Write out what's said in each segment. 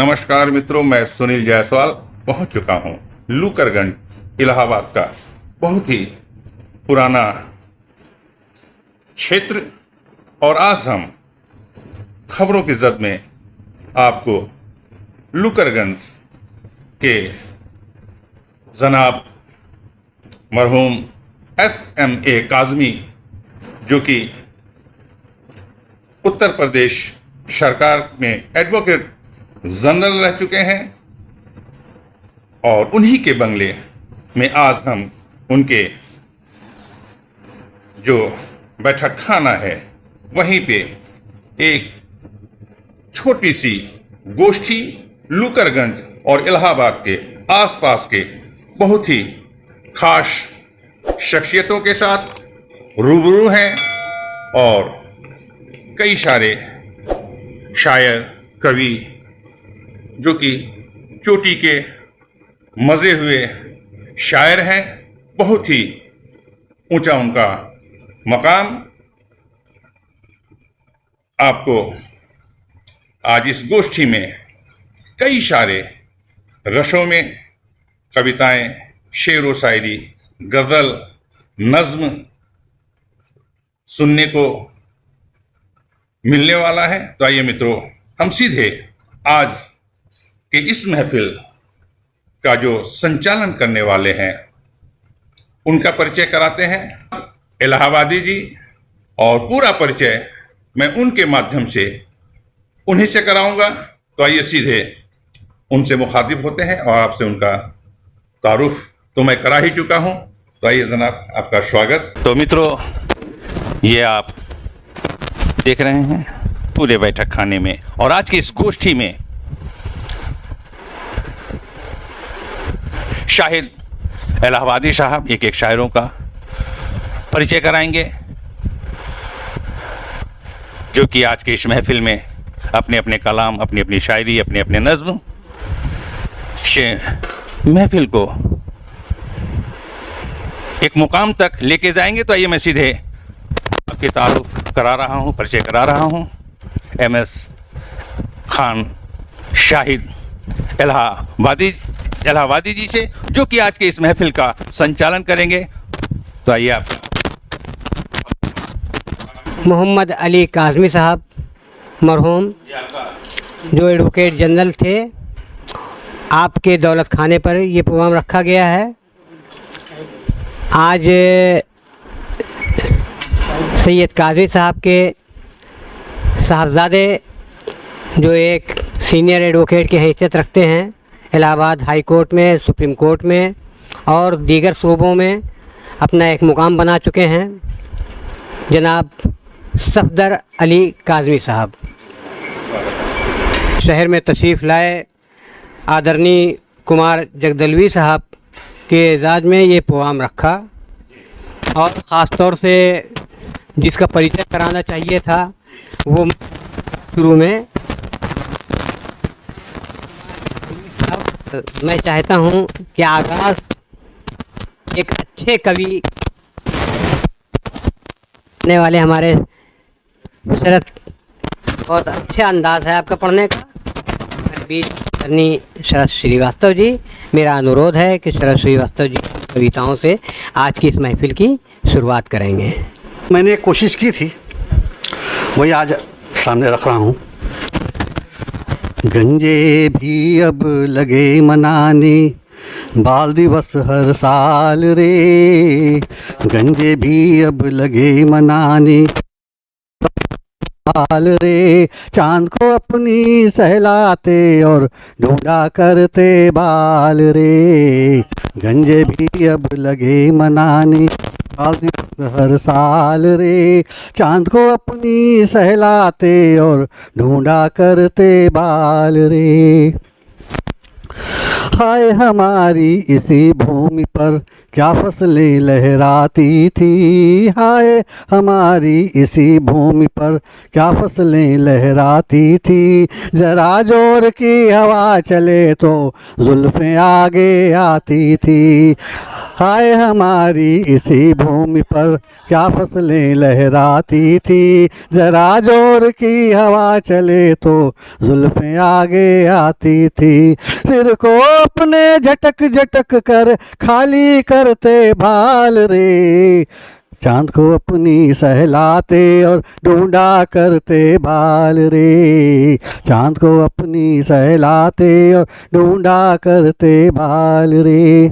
नमस्कार मित्रों, मैं सुनील जायसवाल पहुंच चुका हूं लूकरगंज इलाहाबाद का बहुत ही पुराना क्षेत्र। और आज हम खबरों की जद में आपको लूकरगंज के जनाब मरहूम FMA काज़मी, जो कि उत्तर प्रदेश सरकार में एडवोकेट जनरल रह चुके हैं, और उन्हीं के बंगले में आज हम उनके जो बैठक खाना है वहीं पे एक छोटी सी गोष्ठी लूकरगंज और इलाहाबाद के आसपास के बहुत ही खास शख्सियतों के साथ रूबरू हैं। और कई सारे शायर, कवि जो कि चोटी के मजे हुए शायर हैं, बहुत ही ऊंचा उनका मकाम। आपको आज इस गोष्ठी में कई सारे रसों में कविताएं, शेर व शायरी, गज़ल, नज्म सुनने को मिलने वाला है। तो आइए मित्रों, हम सीधे आज के इस महफिल का जो संचालन करने वाले हैं उनका परिचय कराते हैं। इलाहाबादी जी, और पूरा परिचय मैं उनके माध्यम से उन्हीं से कराऊंगा। तो आइए सीधे उनसे मुखातिब होते हैं और आपसे उनका तारुफ तो मैं करा ही चुका हूं। तो आइए जनाब, आपका स्वागत। तो मित्रों, ये आप देख रहे हैं पूरे बैठक खाने में, और आज की इस गोष्ठी में शाहिद इलाहाबादी साहब एक शायरों का परिचय कराएंगे, जो कि आज के इस महफिल में अपने अपने कलाम, अपनी अपनी शायरी, अपने अपने नज्म से महफिल को एक मुकाम तक लेके जाएंगे। तो आइए मैं सीधे आपके तारुफ करा रहा हूँ, परिचय करा रहा हूँ MS खान शाहिद इलाहाबादी जी से, जो कि आज के इस महफिल का संचालन करेंगे। तो आइए आप। मोहम्मद अली काज़मी साहब मरहूम, जो एडवोकेट जनरल थे, आपके दौलत खाने पर ये प्रोग्राम रखा गया है। आज सैयद काज़मी साहब के साहबजादे, जो एक सीनियर एडवोकेट की हैसियत रखते हैं इलाहाबाद हाई कोर्ट में, सुप्रीम कोर्ट में और दीगर सूबों में अपना एक मुकाम बना चुके हैं, जनाब सफदर अली काज़मी साहब शहर में तशरीफ़ लाए। आदरणीय कुमार जगदलवी साहब के एजाज़ में ये प्रोग्राम रखा, और ख़ास तौर से जिसका परिचय कराना चाहिए था वो शुरू में मैं चाहता हूँ कि आगाज़ एक अच्छे कवि पढ़ने वाले हमारे शरद, बहुत अच्छा अंदाज़ है आपका पढ़ने का, मेरे बीच शरद श्रीवास्तव जी। मेरा अनुरोध है कि शरद श्रीवास्तव जी कविताओं से आज की इस महफिल की शुरुआत करेंगे। मैंने एक कोशिश की थी, वही आज सामने रख रहा हूँ। गंजे भी अब लगे मनाने, बाल दिवस हर साल रे। गंजे भी अब लगे मनाने साल रे। चांद को अपनी सहलाते और ढूंढा करते बाल रे। गंजे भी अब लगे मनाने, बाल दिवस हर साल रे। चांद को अपनी सहलाते और ढूंढा करते बाल रे। हाय हमारी इसी भूमि पर क्या फसलें लहराती थी। हाय हमारी इसी भूमि पर क्या फसलें लहराती थी। जरा जोर की हवा चले तो जुल्फ़ें आगे आती थी। हाय हमारी इसी भूमि पर क्या फसलें लहराती थी, जरा जोर की हवा चले तो जुल्फें आगे आती थी, सिर को अपने झटक झटक कर खाली करते बाल रे, चांद को अपनी सहलाते और ढूंढा करते बाल रे, चांद को अपनी सहलाते और ढूंढा करते बाल रे।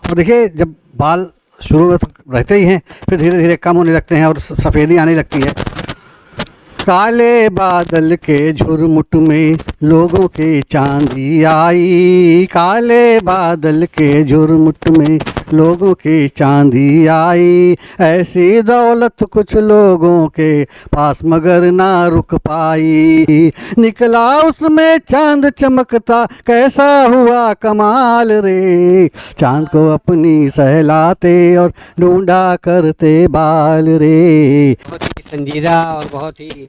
और देखिए जब बाल शुरू में तो रहते ही हैं, फिर धीरे धीरे कम होने लगते हैं और सफ़ेदी आने लगती है। काले बादल के झुरमुट में लोगों के चांदी आई, काले बादल के झुरमुट में लोगों की चांदी आई, ऐसी दौलत कुछ लोगों के पास मगर ना रुक पाई, निकला उसमें चांद चमकता कैसा हुआ कमाल रे, चांद को अपनी सहलाते और ढूंढा करते बाल रे। बहुत ही संजीदा और बहुत ही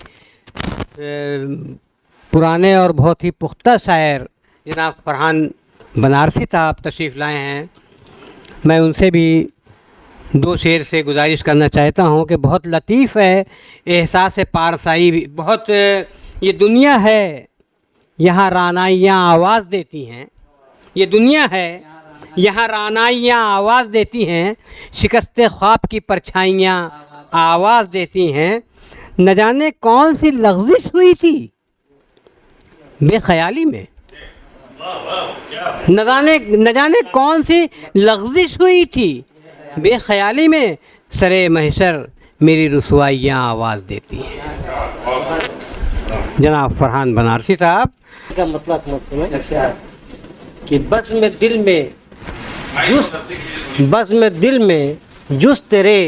पुराने और बहुत ही पुख्ता शायर जनाब फरहान बनारसी साहब तशरीफ़ लाए हैं। मैं उनसे भी दो शेर से गुजारिश करना चाहता हूँ कि बहुत लतीफ़ है, एहसास पारसाई भी बहुत, ये दुनिया है यहाँ रानाइयाँ आवाज़ देती हैं, ये दुनिया है यहाँ रानाइयाँ आवाज़ देती हैं, शिकस्ते ख्वाब की परछाइयाँ आवाज़ देती हैं, न जाने कौन सी लग़ज़िश हुई थी बेख्याली में, न जाने कौन सी लग़ज़िश हुई थी बेख्याली में, सरे महशर मेरी रुसवाइयाँ आवाज़ देती हैं। जनाब फरहान बनारसी साहब का मतलब मत समझ कि बस में दिल में जुस तेरे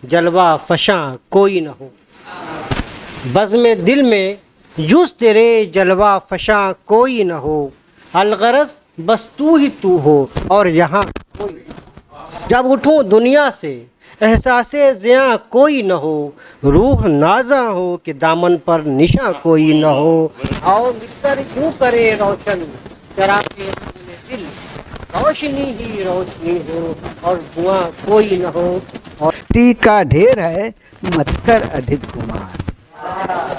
जलवा फशां कोई न हो, बज़ में दिल में जुस तेरे जलवा फशां कोई न हो, अलगरज बस तू ही तू हो और यहाँ कोई, जब उठूँ दुनिया से एहसासे ज़ियाँ कोई न हो, रूह नाज़ा हो कि दामन पर निशा कोई न हो, आओ मित्र यूँ करे रोशन शराबे दिल, रोशनी ही रोशनी हो और धुआं कोई न हो, और माटी का ढेर है मत कर अधिक गुमान,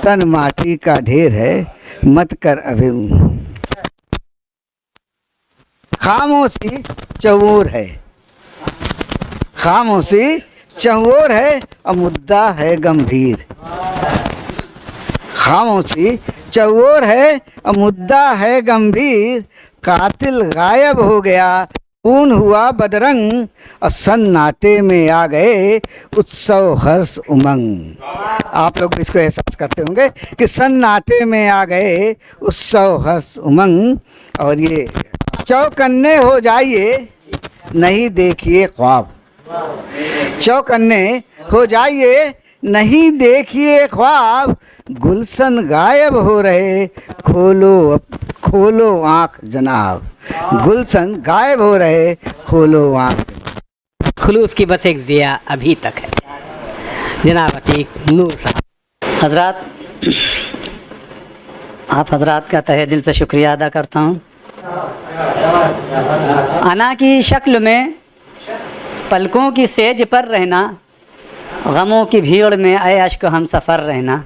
तन माटी का ढेर है मत कर अभिमान, खामोशी चौर है, खामोशी चौर है और मुद्दा है गंभीर, खामोशी चौर है और मुद्दा है गंभीर, कातिल गायब हो गया खून हुआ बदरंग और सन्नाटे में आ गए उत्सव हर्ष उमंग। आप लोग इसको एहसास करते होंगे कि सन्नाटे में आ गए उत्सव हर्ष उमंग। और ये चौकन्ने हो जाइए नहीं देखिए ख्वाब, चौकन्ने हो जाइए नहीं देखिए ख्वाब, गुलशन गायब हो रहे खोलो खोलो आँख जनाब, गुलशन गायब हो रहे खोलो आँख। खुलूस की बस एक ज़िया अभी तक है। जनाब अतीक नूर साहब। हज़रात, आप हज़रात का तहे दिल से शुक्रिया अदा करता हूँ। अना की शक्ल में पलकों की सेज पर रहना, गमों की भीड़ में आए अश्क हम सफ़र रहना,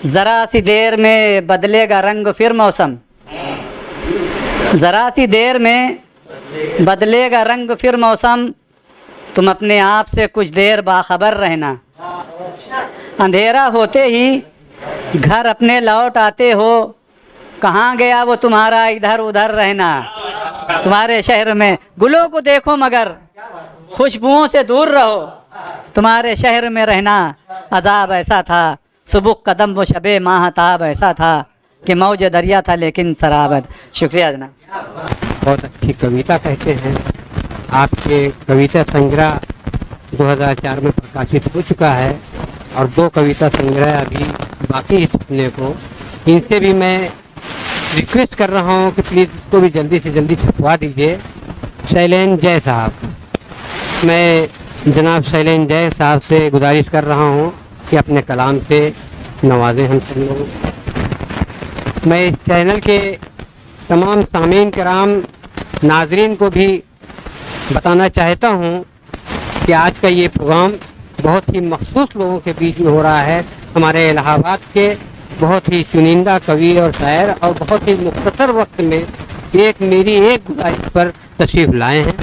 ज़रा सी देर में बदलेगा रंग फिर मौसम, ज़रा सी देर में बदलेगा रंग फिर मौसम, तुम अपने आप से कुछ देर बाखबर रहना, अंधेरा होते ही घर अपने लौट आते हो, कहाँ गया वो तुम्हारा इधर उधर रहना, तुम्हारे शहर में गुलों को देखो मगर खुशबुओं से दूर रहो, तुम्हारे शहर में रहना अजाब ऐसा था, सुबुक कदम वो शबे माहताब ऐसा था कि मौज दरिया था लेकिन शराबत। शुक्रिया जनाब। बहुत अच्छी कविता कहते हैं। आपके कविता संग्रह 2004 में प्रकाशित हो चुका है और 2 कविता संग्रह अभी बाकी है छपने को। इनसे भी मैं रिक्वेस्ट कर रहा हूँ कि प्लीज़ इसको भी जल्दी से जल्दी छपवा दीजिए। शैलेन जय साहब, मैं जनाब शैलेन जय साहब से गुजारिश कर रहा हूँ कि अपने कलाम से नवाजें हम सब लोगों। मैं इस चैनल के तमाम सामीन कराम नाजरीन को भी बताना चाहता हूँ कि आज का ये प्रोग्राम बहुत ही मखसूस लोगों के बीच में हो रहा है। हमारे इलाहाबाद के बहुत ही चुनिंदा कवि और शायर और बहुत ही मुख्तसर वक्त में मेरी एक गुजारिश पर तशरीफ़ लाए हैं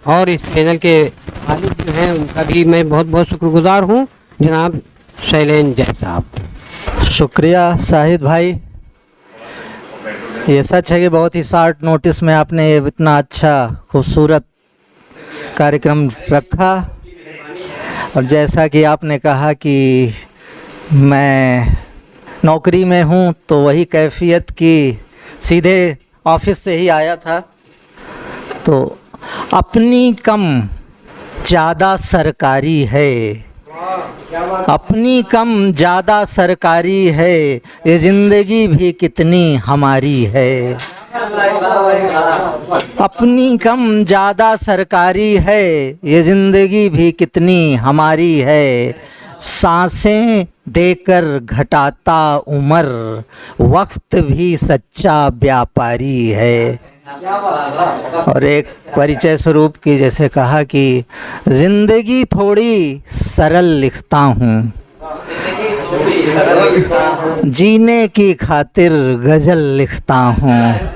और इस चैनल के मालिक जो हैं उनका भी मैं बहुत बहुत शुक्रगुजार हूँ, जनाब शैलेन जय साहब। शुक्रिया शाहिद भाई। ये सच है कि बहुत ही शार्ट नोटिस में आपने ये इतना अच्छा खूबसूरत कार्यक्रम रखा, और जैसा कि आपने कहा कि मैं नौकरी में हूँ तो वही कैफियत की सीधे ऑफिस से ही आया था। तो अपनी कम ज़्यादा सरकारी है, अपनी कम ज़्यादा सरकारी है, ये ज़िंदगी भी कितनी हमारी है। अपनी कम ज़्यादा सरकारी है, ये ज़िंदगी भी कितनी हमारी है। सांसें देकर घटाता उम्र, वक्त भी सच्चा व्यापारी है। और एक परिचय स्वरूप की जैसे कहा कि ज़िंदगी थोड़ी सरल लिखता हूँ, जीने की खातिर गज़ल लिखता हूँ।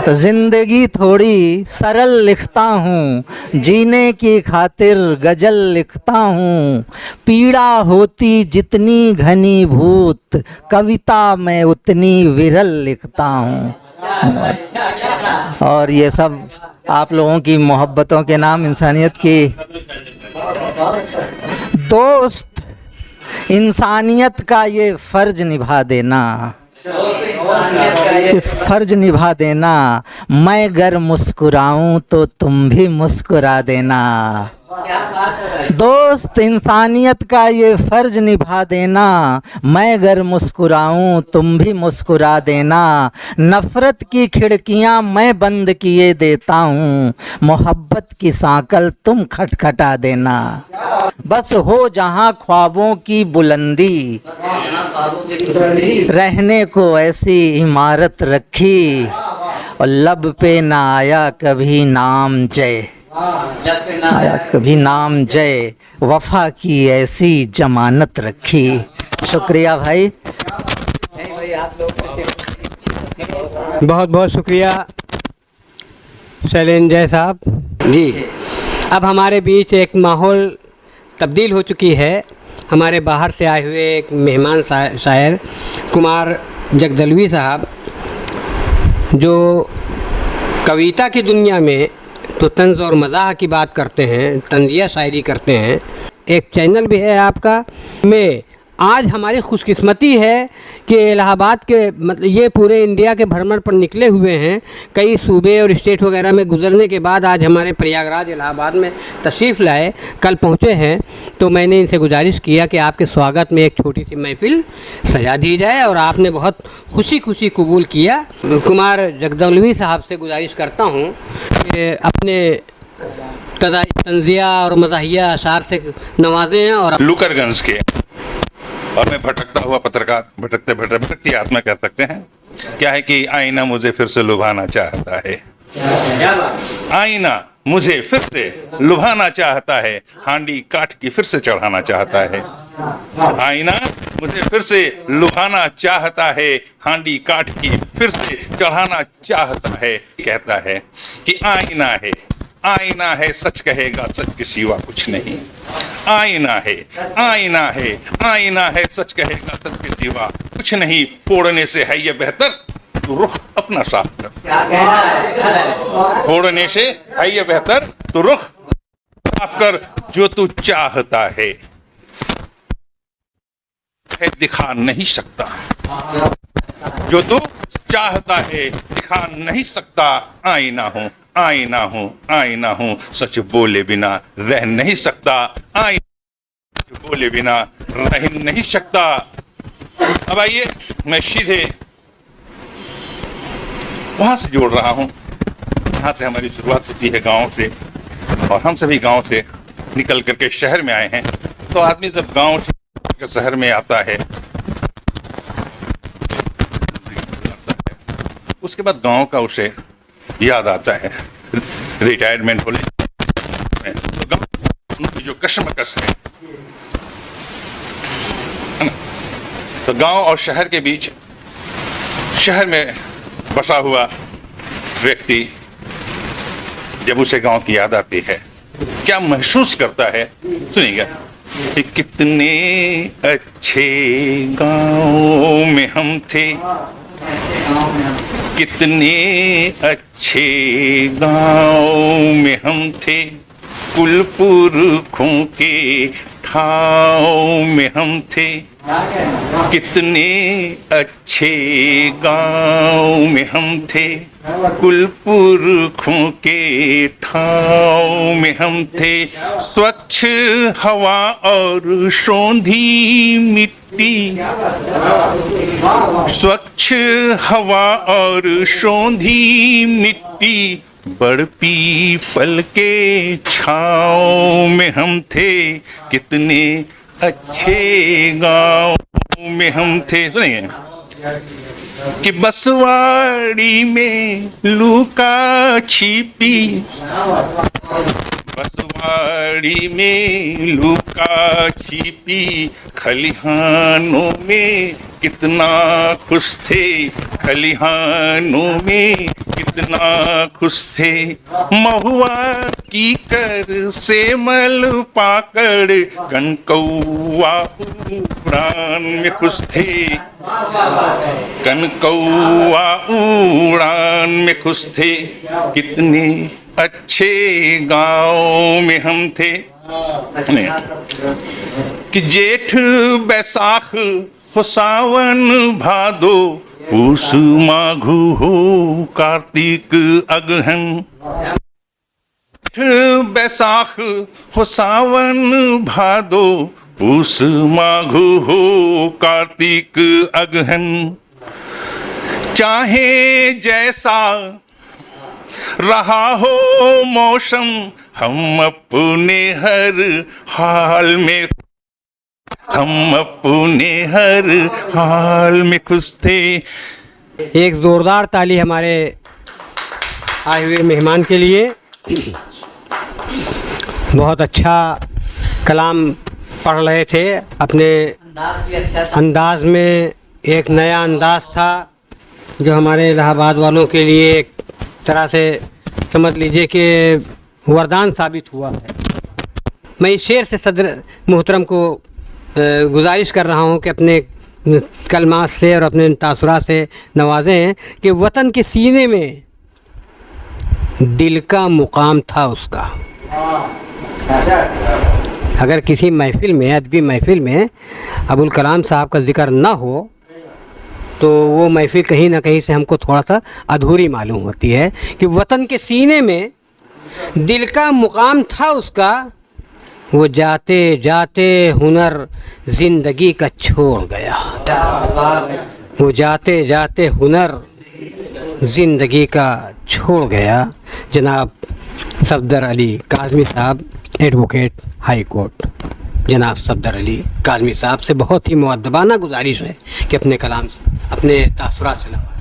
ज़िंदगी थोड़ी सरल लिखता हूँ, जीने की खातिर गज़ल लिखता हूँ। पीड़ा होती जितनी घनीभूत, कविता में उतनी विरल लिखता हूँ। और ये सब आप लोगों की मोहब्बतों के नाम, इंसानियत की। दोस्त, इंसानियत का ये फ़र्ज निभा देना, फ़र्ज निभा देना। मैं अगर मुस्कुराऊं तो तुम भी मुस्कुरा देना। दोस्त, इंसानियत का ये फ़र्ज निभा देना। मैं अगर मुस्कुराऊं तुम भी मुस्कुरा देना। नफ़रत की खिड़कियां मैं बंद किए देता हूँ, मोहब्बत की सांकल तुम खटखटा देना। बस हो जहाँ ख्वाबों की बुलंदी, रहने को ऐसी इमारत रखी, और लब पे ना आया कभी नाम जय, आया कभी नाम जय, वफ़ा की ऐसी जमानत रखी। शुक्रिया भाई। बहुत बहुत शुक्रिया शैलेन जय साहब जी। अब हमारे बीच एक माहौल तब्दील हो चुकी है। हमारे बाहर से आए हुए एक मेहमान शायर कुमार जगदलवी साहब, जो कविता की दुनिया में तो तंज़ और मज़ाह की बात करते हैं, तंज़िया शायरी करते हैं। एक चैनल भी है आपका में। आज हमारी खुशकिस्मती है कि इलाहाबाद के मतलब ये पूरे इंडिया के भ्रमण पर निकले हुए हैं। कई सूबे और स्टेट वगैरह में गुजरने के बाद आज हमारे प्रयागराज इलाहाबाद में तशरीफ़ लाए, कल पहुँचे हैं। तो मैंने इनसे गुजारिश किया कि आपके स्वागत में एक छोटी सी महफ़िल सजा दी जाए, और आपने बहुत खुशी खुशी कबूल किया। कुमार जगदलवी साहब से गुजारिश करता हूँ कि अपने तंज़िया और मज़ाहिया अशार से नवाजें। और लुकरगंज के और मैं भटकता हुआ पत्रकार, भटकती आत्मा कह सकते हैं। क्या है कि आईना मुझे फिर से लुभाना चाहता है, आईना मुझे फिर से लुभाना चाहता है, हांडी काट की फिर से चढ़ाना चाहता है। आईना मुझे फिर से लुभाना चाहता है, हांडी काट की फिर से चढ़ाना चाहता है। कहता है कि आईना है, आईना है, सच कहेगा सच के सिवा कुछ नहीं। आईना है, आईना है, आईना है, सच कहेगा सच के सिवा कुछ नहीं। फोड़ने से है ये बेहतर तू रुख अपना साफ कर। फोड़ने से है ये बेहतर तू रुख साफ कर। जो तू चाहता है दिखा नहीं सकता, जो तू चाहता है दिखा नहीं सकता। आईना हूँ, आईना हूँ, आईना हूँ, सच बोले बिना रह नहीं सकता। आईना सच बोले बिना रह नहीं सकता। अब आइए मैं सीधे वहां से जोड़ रहा हूँ जहाँ से हमारी शुरुआत होती है, गांव से। और हम सभी गांव से निकल करके शहर में आए हैं। तो आदमी जब गांव से शहर में आता है, उसके बाद गांव का उसे याद आता है। रिटायरमेंट हो ले तो गाँव की जो कशमकश है ना, तो गांव और शहर के बीच, शहर में बसा हुआ व्यक्ति जब उसे गांव की याद आती है क्या महसूस करता है, सुनिएगा। कि कितने अच्छे गांव में हम थे, कितने अच्छे गांव में हम थे, कुल पुरखों के ठाव में हम थे, कितने अच्छे गांव में हम थे, कुल पुरखों के ठाव में हम थे, स्वच्छ हवा और शोंधी मिट्टी, स्वच्छ हवा और शोंधी मिट्टी, बड़ पीपल के छाँव में हम थे, कितने अच्छे गांव में हम थे। सुनिए कि बसवाड़ी में लुका छिपी, बसवाड़ी में लुका छिपी, खलिहानों में कितना खुश थे, खलिहानों में कितना खुश थे, महुआ की कर से मल पाकड़, कनकौआ उड़ान में खुश थे, कनकौआ उड़ान में खुश थे, कितने अच्छे गांव में हम थे। कि जेठ बैसाख हो सावन भादो, पूस माघू हो कार्तिक अगहन, जेठ बैसाख हो सावन भादो, पूस माघू हो कार्तिक अगहन, चाहे जैसा रहा हो मौसम, हम अपने हर हाल में, हम अपने हर हाल में खुश थे। एक ज़ोरदार ताली हमारे आए हुए मेहमान के लिए। बहुत अच्छा कलाम पढ़ रहे थे, अपने अंदाज में एक नया अंदाज था जो हमारे इलाहाबाद वालों के लिए एक तरह से समझ लीजिए कि वरदान साबित हुआ है। मैं इस शेर से सदर मोहतरम को गुजारिश कर रहा हूँ कि अपने कलमात से और अपने तासुरात से नवाजें कि वतन के सीने में दिल का मुकाम था उसका। अगर किसी महफ़िल में, अदबी महफ़िल में अबुल कलाम साहब का ज़िक्र ना हो तो वो महफ़िल कहीं ना कहीं से हमको थोड़ा सा अधूरी मालूम होती है। कि वतन के सीने में दिल का मुकाम था उसका, वो जाते जाते हुनर ज़िंदगी का छोड़ गया, वो जाते जाते हुनर ज़िंदगी का छोड़ गया। जनाब सफदर अली काज़मी साहब, एडवोकेट हाई कोर्ट, जनाब सफदर अली काज़मी साहब से बहुत ही मुअद्दबाना गुजारिश है कि अपने कलाम से, अपने तासुरात से नवाजें।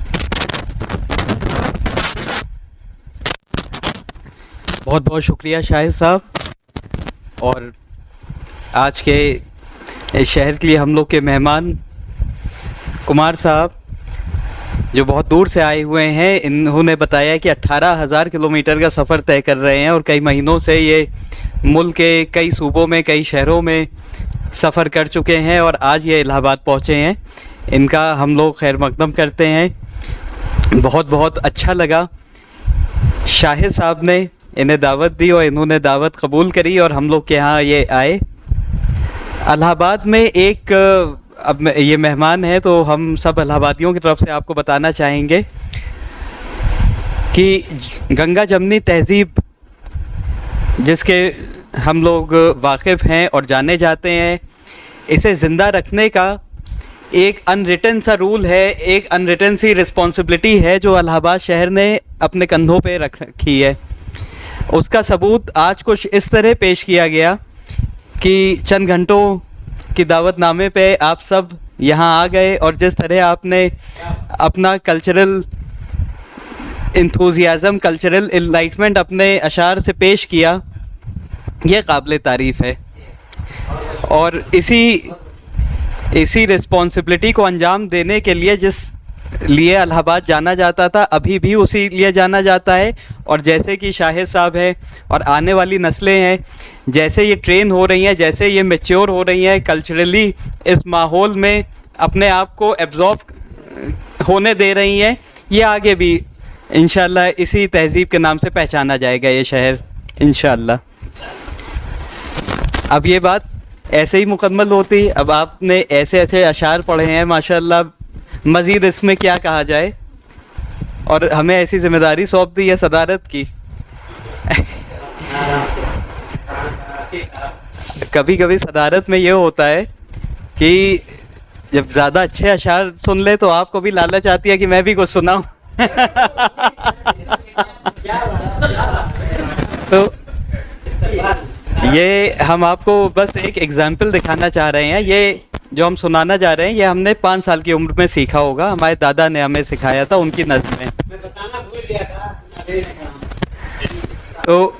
बहुत बहुत शुक्रिया शाहिद साहब। और आज के इस शहर के लिए हम लोग के मेहमान कुमार साहब जो बहुत दूर से आए हुए हैं, इन्होंने बताया कि 18,000 किलोमीटर का सफ़र तय कर रहे हैं और कई महीनों से ये मुल्क के कई सूबों में, कई शहरों में सफ़र कर चुके हैं और आज ये इलाहाबाद पहुँचे हैं। इनका हम लोग खैर मकदम करते हैं। बहुत बहुत अच्छा लगा, शाहिद साहब ने इन्हें दावत दी और इन्होंने दावत कबूल करी और हम लोग के यहाँ ये आए। इलाहाबाद में एक अब ये मेहमान है तो हम सब इलाहाबादियों की तरफ से आपको बताना चाहेंगे कि गंगा जमनी तहज़ीब जिसके हम लोग वाकिफ़ हैं और जाने जाते हैं, इसे ज़िंदा रखने का एक अनरिटन सा रूल है, एक अनरिटन सी रिस्पॉन्सिबिलिटी है जो इलाहाबाद शहर ने अपने कंधों पे रखी है। उसका सबूत आज कुछ इस तरह पेश किया गया कि चंद घंटों की दावतनामे पे आप सब यहाँ आ गए और जिस तरह आपने अपना कल्चरल इंथुजियाज़म, कल्चरल इनलाइटमेंट अपने अशार से पेश किया, ये काबिल तारीफ़ है। और इसी रिस्पॉन्सिबिलिटी को अंजाम देने के लिए जिस लिए इलाहाबाद जाना जाता था, अभी भी उसी लिए जाना जाता है। और जैसे कि शाहिद साहब हैं और आने वाली नस्लें हैं, जैसे ये ट्रेन हो रही हैं, जैसे ये मैच्योर हो रही हैं कल्चरली, इस माहौल में अपने आप को एब्जॉर्ब होने दे रही हैं, ये आगे भी इंशाल्लाह इसी तहज़ीब के नाम से पहचाना जाएगा ये शहर इंशाल्लाह। अब ये बात ऐसे ही मुकम्मल होती। अब आपने ऐसे ऐसे अशार पढ़े हैं माशाल्लाह, मज़ीद इसमें क्या कहा जाए। और हमें ऐसी ज़िम्मेदारी सौंप दी है सदारत की। कभी कभी सदारत में ये होता है कि जब ज़्यादा अच्छे अशार सुन ले तो आपको भी लालच आती है कि मैं भी कुछ सुनाऊं। तो ये हम आपको बस एक एग्जाम्पल दिखाना चाह रहे हैं। ये जो हम सुनाना जा रहे हैं, ये हमने 5 साल की उम्र में सीखा होगा, हमारे दादा ने हमें सिखाया था उनकी नज़्म में। तो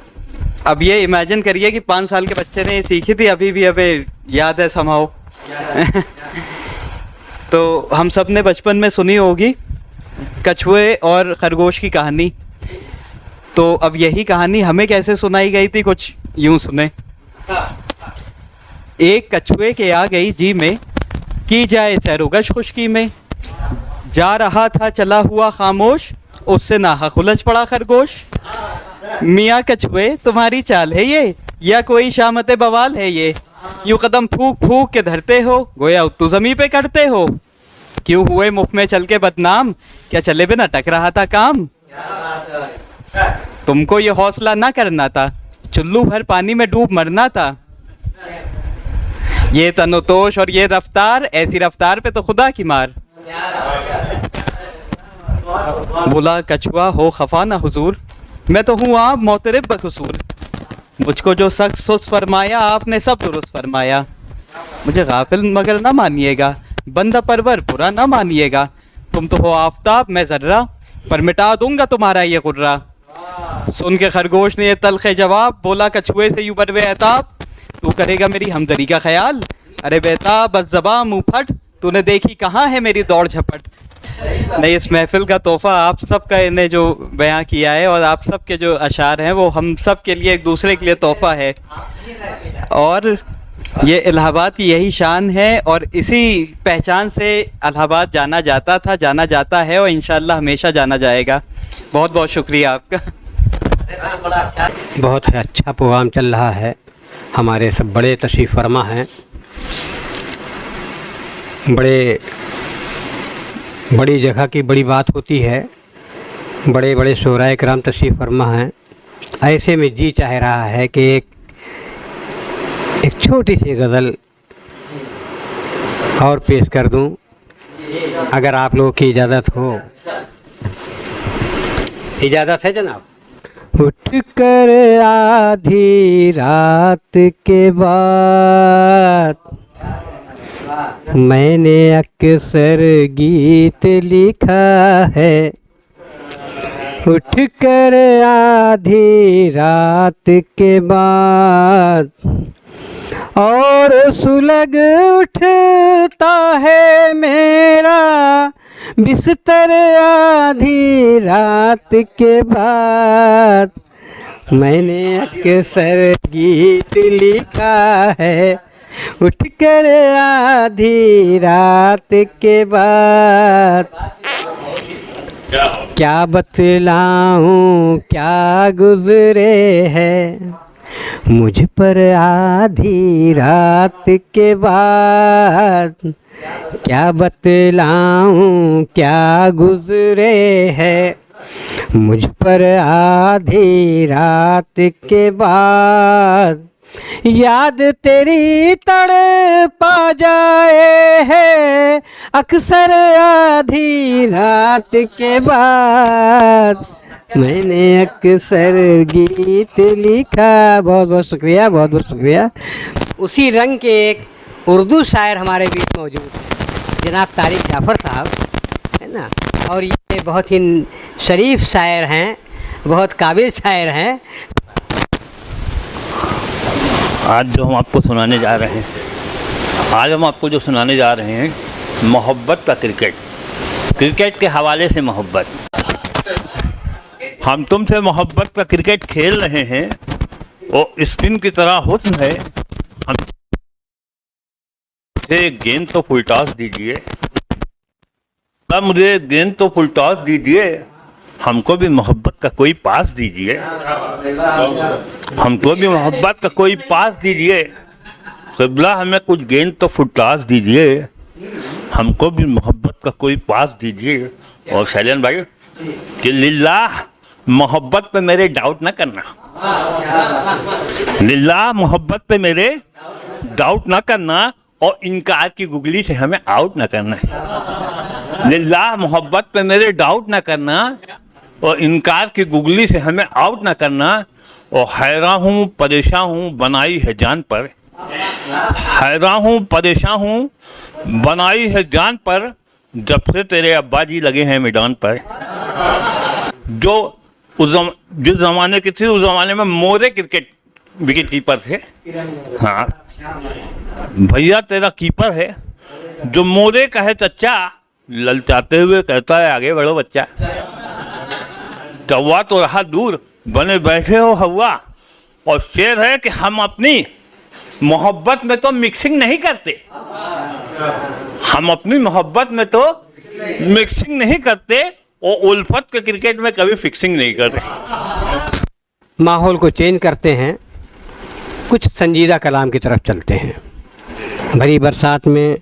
अब ये इमेजिन करिए कि 5 साल के बच्चे ने ये सीखी थी, अभी भी हमें याद है समाओ। तो हम सब ने बचपन में सुनी होगी कछुए और खरगोश की कहानी। तो अब यही कहानी हमें कैसे सुनाई गई थी, कुछ यूं सुने। एक कछुए के आ गई जी में, की जाए सैरोगश खुशकी में, जा रहा था चला हुआ खामोश, उससे नाहक उलझ पड़ा खरगोश। मियाँ कछुए तुम्हारी चाल है ये, या कोई शामत बवाल है ये, यूं कदम फूक फूक के धरते हो, गोया उत्तू ज़मीं पे करते हो। क्यों हुए मुख में चल के बदनाम, क्या चले बिना टक रहा था काम। तुमको ये हौसला ना करना था, चुल्लू भर पानी में डूब मरना था। ये तनोतोष और ये रफ्तार, ऐसी रफ्तार पे तो खुदा की मार। बोला कछुआ हो खफा ना हुजूर, मैं तो हूँ आप मोतरब बकसूर। मुझको जो सख्त सुस्त फरमाया आपने सब दुरुस्त फरमाया। मुझे गाफिल मगर ना मानिएगा, बंदा परवर बुरा ना मानिएगा। तुम तो हो आफताब मैं जर्रा, पर मिटा दूंगा तुम्हारा ये गुर्रा। सुन के खरगोश ने ये तलखे जवाब, बोला कछुए से यूं बरवे एताब, तू करेगा मेरी हमदर्दी का ख्याल। अरे बेटा बस ज़बां मुँह फट, तूने देखी कहाँ है मेरी दौड़ झपट। नहीं, इस महफिल का तोहफ़ा आप सब का इन्हें जो बयां किया है और आप सब के जो अशार हैं वो हम सब के लिए, एक दूसरे के लिए तोहफ़ा है। और ये इलाहाबाद की यही शान है और इसी पहचान से इलाहाबाद जाना जाता था, जाना जाता है और इंशाअल्लाह हमेशा जाना जाएगा। बहुत बहुत शुक्रिया आपका। बहुत अच्छा प्रोग्राम चल रहा है। हमारे सब बड़े तशरीफ़ फरमा हैं, बड़ी जगह की बड़ी बात होती है। बड़े बड़े शोराए कराम तशरीफ़ फरमा हैं। ऐसे में जी चाह रहा है कि एक छोटी सी गज़ल और पेश कर दूं, अगर आप लोगों की इजाज़त हो। इजाज़त है जनाब। उठ कर आधी रात के बाद मैंने अक्सर गीत लिखा है। उठ कर आधी रात के बाद और सुलग उठता है मेरा बिस्तर आधी रात के बाद। मैंने अक्सर गीत लिखा है, उठकर आधी रात के बाद। क्या बतलाऊं क्या गुजरे है मुझ पर आधी रात के बाद। क्या बतलाऊं क्या गुजरे है मुझ पर आधी रात के बाद। याद तेरी तड़पा जाए है अक्सर आधी रात के बाद। मैंने अक्सर गीत लिखा। बहुत बहुत शुक्रिया, बहुत बहुत शुक्रिया। उसी रंग के एक उर्दू शायर हमारे बीच मौजूद हैं, जनाब तारिक जाफ़र साहब, है ना। और ये बहुत ही शरीफ शायर हैं, बहुत काबिल शायर हैं। आज जो हम आपको सुनाने जा रहे हैं, आज हम आपको जो सुनाने जा रहे हैं, मोहब्बत का क्रिकेट, क्रिकेट के हवाले से मोहब्बत। हम तुमसे मोहब्बत का क्रिकेट खेल रहे हैं और स्पिन की तरह हुस्न है। हम मुझे गेंद तो फुल टॉस दीजिए, तब मुझे गेंद तो फुल टॉस दीजिए, हमको भी मोहब्बत का कोई पास दीजिए, हमको भी मोहब्बत का कोई पास दीजिए। क़िबला हमें कुछ गेंद तो फुल टॉस दीजिए, हमको भी मोहब्बत का कोई पास दीजिए। और शैलेंद्र भाई कि लिल्लाह मोहब्बत पे मेरे डाउट ना करना, लिल्लाह मोहब्बत पे मेरे डाउट ना करना और इनकार की गुगली से हमें आउट ना करना है। लिल्लाह मोहब्बत पे मेरे डाउट ना करना और इनकार की गुगली से हमें आउट ना करना। और हैरान हूँ परेशान हूँ बनाई है जान पर, हैरान हूँ परेशान हूँ बनाई है जान पर, जब से तेरे अब्बा जी लगे हैं मैदान पर। जो जिस ज़माने की थी उस ज़माने में मोरे क्रिकेट विकेट कीपर थे। हाँ भैया तेरा कीपर है, जो मोरे का है चच्चा, ललचाते हुए कहता है आगे बढ़ो बच्चा। कौवा तो रहा दूर, बने बैठे हो हवा। और शेर है कि हम अपनी मोहब्बत में तो मिक्सिंग नहीं करते, हम अपनी मोहब्बत में तो मिक्सिंग नहीं करते और उल्फत के क्रिकेट में कभी फिक्सिंग नहीं करते। माहौल को चेंज करते हैं, कुछ संजीदा कलाम की तरफ चलते हैं। भरी बरसात में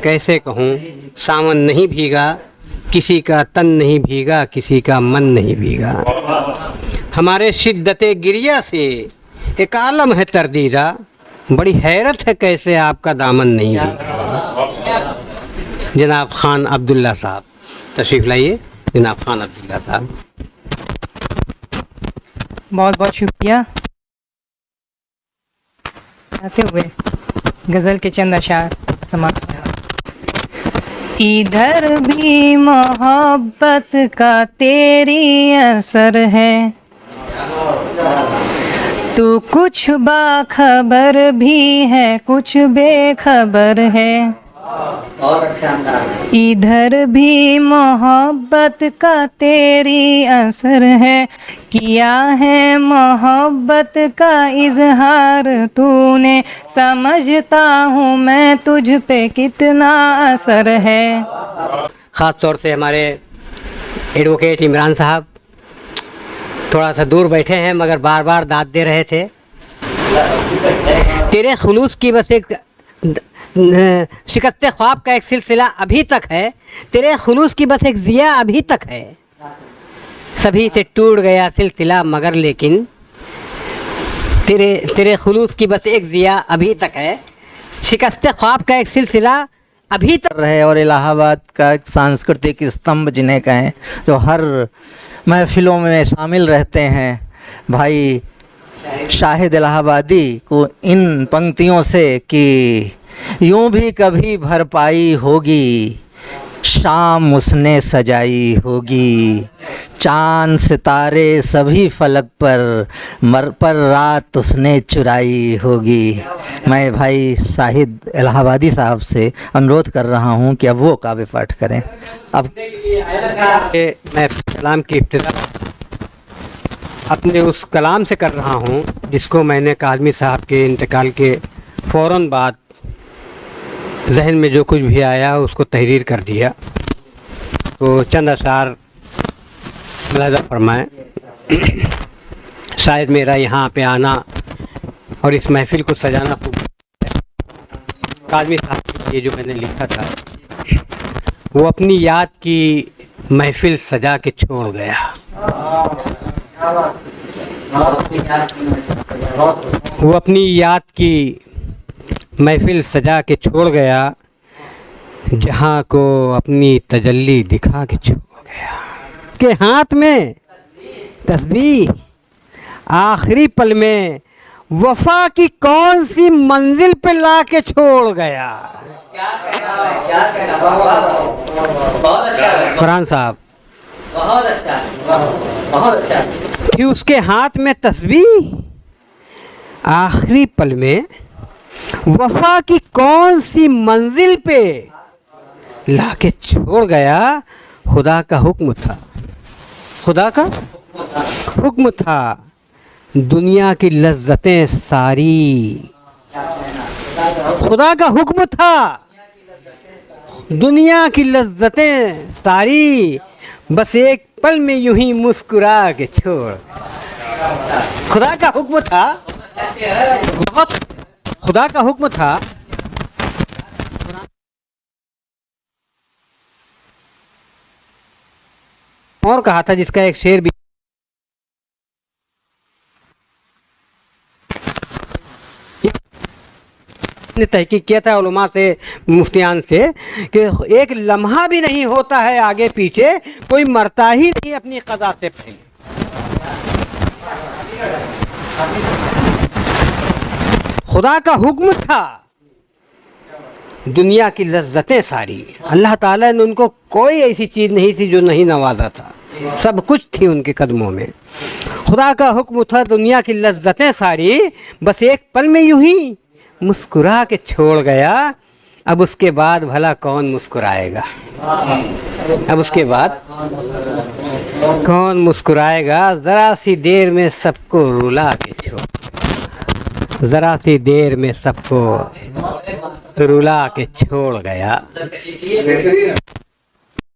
कैसे कहूँ, सावन नहीं भीगा, किसी का तन नहीं भीगा, किसी का मन नहीं भीगा। हमारे शिद्दते गिरिया से एक आलम है तरदीदा, बड़ी हैरत है कैसे आपका दामन नहीं भीगा। जनाब खान अब्दुल्ला साहब तशरीफ़ लाइए। जनाब खान अब्दुल्ला साहब। बहुत बहुत शुक्रिया। आते हुए गज़ल के चंद अशार समाप्त। इधर भी मोहब्बत का तेरी असर है, तू कुछ बाखबर भी है कुछ बेखबर है। इधर भी मोहब्बत का तेरी असर है, किया है मोहब्बत का इजहार तूने, समझता हूँ मैं तुझ पे कितना असर है। ख़ास तौर से हमारे एडवोकेट इमरान साहब थोड़ा सा दूर बैठे हैं मगर बार बार दाद दे रहे थे। तेरे खुलूस की बस एक शिकस्ते ख्वाब का एक सिलसिला अभी तक है, तेरे खुलूस की बस एक ज़िया अभी तक है। सभी से टूट गया सिलसिला मगर लेकिन तेरे खुलूस की बस एक ज़िया अभी तक है, शिकस्ते ख्वाब का एक सिलसिला अभी तक रहे। और इलाहाबाद का एक सांस्कृतिक स्तंभ जिन्हें कहें, जो हर महफिलों में शामिल रहते हैं। भाई शाहिद इलाहाबादी को इन पंक्तियों से कि यूं भी कभी भरपाई होगी, शाम उसने सजाई होगी, चांद सितारे सभी फलक पर रात उसने चुराई होगी। मैं भाई शाहिद इलाहाबादी साहब से अनुरोध कर रहा हूं कि अब वो काव्य पाठ करें। अब मैं कलाम की इब्तिदा अपने उस कलाम से कर रहा हूं जिसको मैंने काज़मी साहब के इंतकाल के फ़ौरन बाद जहन में जो कुछ भी आया उसको तहरीर कर दिया। तो चंद अशार मुलाज़ा फरमाएं। शायद मेरा यहाँ पे आना और इस महफ़िल को सजाना खूब काज़मी साहब के लिए जो मैंने लिखा था, वो अपनी याद की महफ़िल सजा के छोड़ गया। वो अपनी याद की महफ़िल सजा के छोड़ गया, जहाँ को अपनी तजल्ली दिखा के छोड़ गया। के हाथ में तस्बीह आखिरी पल में वफ़ा की कौन सी मंजिल पे ला के छोड़ गया। फरहान साहब बहुत अच्छा है, बहुत अच्छा है। कि उसके हाथ में तस्बीह आखिरी पल में वफा की कौन सी मंजिल पे लाके छोड़ गया। खुदा का हुक्म था, खुदा का हुक्म था, दुनिया की लज्जतें सारी, खुदा का हुक्म था, दुनिया की लज्जतें सारी, बस एक पल में यूं ही मुस्कुरा के छोड़। खुदा का हुक्म था, बहुत खुदा का हुक्म था। और कहा था जिसका एक शेर भी ने तहकीक किया था उलमा से, मुफ्तियान से, कि एक लम्हा भी नहीं होता है आगे पीछे, कोई मरता ही नहीं अपनी क़ज़ा से पहले। खुदा का हुक्म था, दुनिया की लज्जतें सारी, अल्लाह ताला ने उनको कोई ऐसी चीज़ नहीं थी जो नहीं नवाजा था, सब कुछ थी उनके कदमों में। खुदा का हुक्म था, दुनिया की लज्जतें सारी, बस एक पल में यूं ही मुस्कुरा के छोड़ गया। अब उसके बाद भला कौन मुस्कुराएगा? अब उसके बाद कौन मुस्कुराएगा? ज़रा सी देर में सबको रुला के छोड़, ज़रा सी देर में सबको रुला के छोड़ गया।